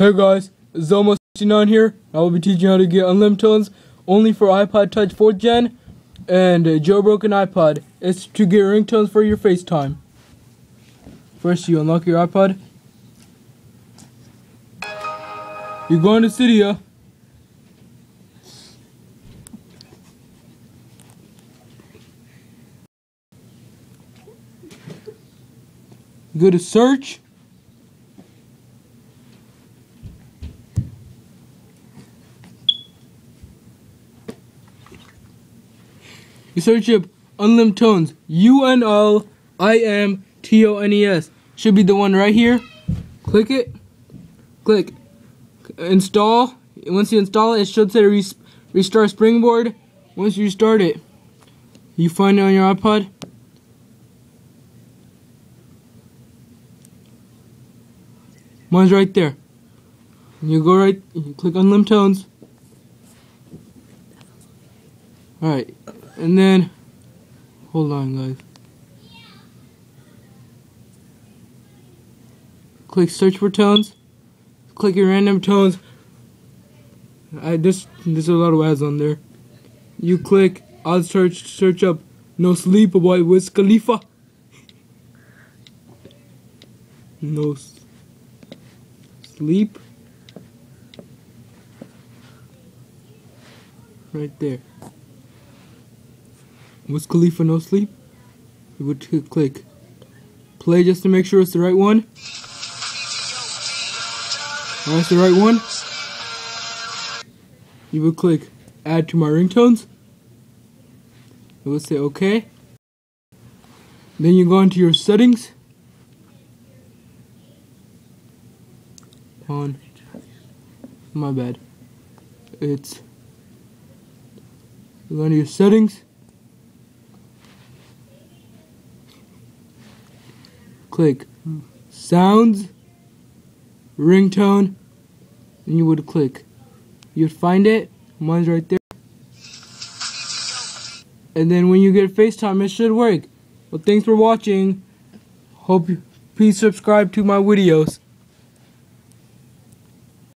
Hey guys, it's almost 69 here. I will be teaching you how to get unlimited tones only for iPod Touch 4th Gen and jailbroken iPod. It's to get ringtones for your FaceTime. First, you unlock your iPod. You go into Cydia. Go to search. You search up unlimited tones. UNLIMTONES. Should be the one right here. Click it. Click install. Once you install it, it should say restart Springboard. Once you restart it, you find it on your iPod. Mine's right there. You go right. You click unlimited tones. All right. And then, hold on guys. Click search for tones. Click your random tones. There's a lot of ads on there. You click, I'll search up No Sleep by Wiz Khalifa. No Sleep. Right there. Wiz Khalifa, No Sleep. You would click play just to make sure it's the right one. That's the right one. You would click add to my ringtones. It would say okay. Then you go into your settings. My bad. You go into your settings. Click sounds, ringtone, and you would click. You'd find it. Mine's right there. And then when you get FaceTime, it should work. Well, thanks for watching. Please subscribe to my videos.